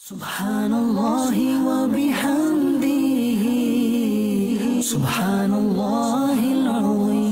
सुब्हानल्लाहि व बिहम्दिही सुब्हानल्लाहिल अज़ीम।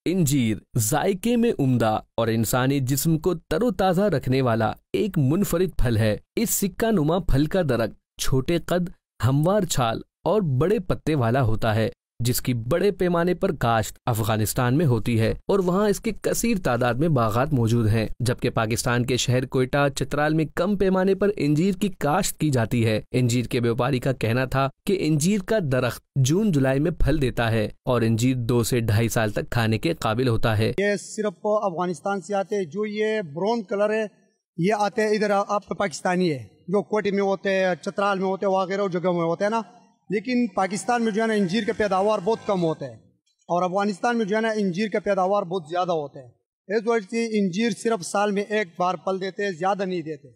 इंजीर जायके में उम्दा और इंसानी जिस्म को तरोताज़ा रखने वाला एक मुनफरिद फल है। इस सिक्का नुमा फल का दरख्त छोटे कद, हमवार छाल और बड़े पत्ते वाला होता है, जिसकी बड़े पैमाने पर काश्त अफगानिस्तान में होती है और वहाँ इसके कसीर तादाद में बागात मौजूद हैं, जबकि पाकिस्तान के शहर कोयटा, चतराल में कम पैमाने पर इंजीर की काश्त की जाती है। इंजीर के व्यापारी का कहना था कि इंजीर का दरख्त जून जुलाई में फल देता है और इंजीर 2 से 2.5 साल तक खाने के काबिल होता है। ये सिर्फ अफगानिस्तान से आते हैं, जो ये ब्राउन कलर है ये आते हैं इधर आप पाकिस्तानी है, जो कोटी में होते हैं, चतराल में होते हैं, वगैरह जगह में होते हैं ना। लेकिन पाकिस्तान में जो है ना इंजीर का पैदावार बहुत कम होता है और अफगानिस्तान में जो है ना इंजीर का पैदावार बहुत ज़्यादा होता है। इस वजह से इंजीर सिर्फ साल में एक बार फल देते हैं, ज़्यादा नहीं देते।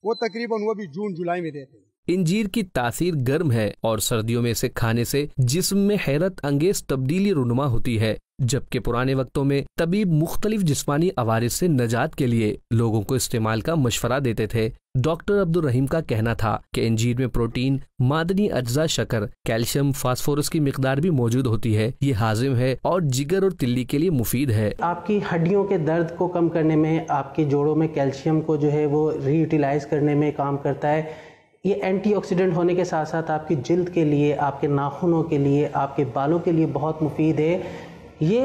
वो तकरीबन वो भी जून जुलाई में देते हैं। इंजीर की तासीर गर्म है और सर्दियों में इसे खाने से जिस्म में हैरत अंगेज तब्दीली रुनुमा होती है, जबकि पुराने वक्तों में तबीब मुख्तलिफ जिस्मानी अवारिस से नजात के लिए लोगों को इस्तेमाल का मशवरा देते थे। डॉक्टर अब्दुल रहीम का कहना था कि इंजीर में प्रोटीन, मादनी अज्जा, शक्कर, कैल्शियम, फास्फोरस की मिकदार भी मौजूद होती है। ये हाजिम है और जिगर और तिल्ली के लिए मुफीद है। आपकी हड्डियों के दर्द को कम करने में, आपके जोड़ों में कैल्शियम को जो है वो रीयूटिलाइज करने में काम करता है। ये एंटीऑक्सीडेंट होने के साथ साथ आपकी जिल्द के लिए, आपके नाखूनों के लिए, आपके बालों के लिए बहुत मुफीद है। ये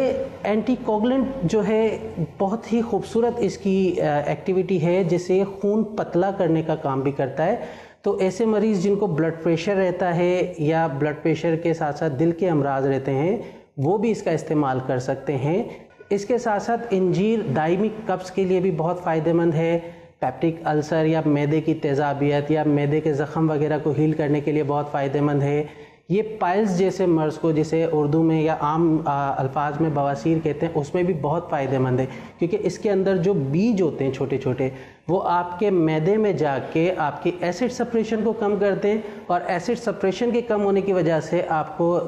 एंटीकोगुलेंट जो है बहुत ही खूबसूरत इसकी एक्टिविटी है, जिससे खून पतला करने का काम भी करता है। तो ऐसे मरीज़ जिनको ब्लड प्रेशर रहता है या ब्लड प्रेशर के साथ साथ दिल के अमराज रहते हैं, वो भी इसका इस्तेमाल कर सकते हैं। इसके साथ साथ इंजीर दायमी कब्ज़ के लिए भी बहुत फ़ायदेमंद है। पैप्टिक अल्सर या मैदे की तेज़ाबियत या मैदे के ज़ख़म वगैरह को हील करने के लिए बहुत फ़ायदेमंद है। ये पाइल्स जैसे मर्ज़ को, जिसे उर्दू में या आम अल्फाज में बवासीर कहते हैं, उसमें भी बहुत फ़ायदेमंद है, क्योंकि इसके अंदर जो बीज होते हैं छोटे छोटे, वो आपके मैदे में जाके आपकी एसिड सप्रेशन को कम करते हैं और एसिड सप्रेशन के कम होने की वजह से आपको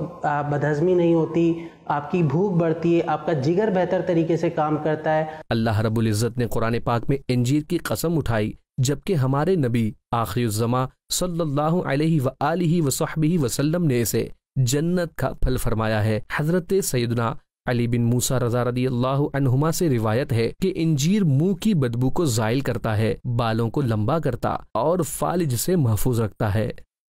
बदहज़मी नहीं होती, आपकी भूख बढ़ती है, आपका जिगर बेहतर तरीके से काम करता है। अल्लाह रब्बुल इज़्ज़त ने कुरान पाक में इंजीर की कसम उठाई, जबकि हमारे नबी आखिरुज़्ज़मा सल्लल्लाहु अलैहि व आलिहि व सहबिहि वसल्लम ने इसे जन्नत का फल फरमाया है। हज़रत सैयदना अली बिन मूसा रज़ा रज़ियल्लाहु अन्हुमा से रिवायत है कि इंजीर मुंह की बदबू को ज़ाइल करता है, बालों को लंबा करता और फालिज से महफूज रखता है।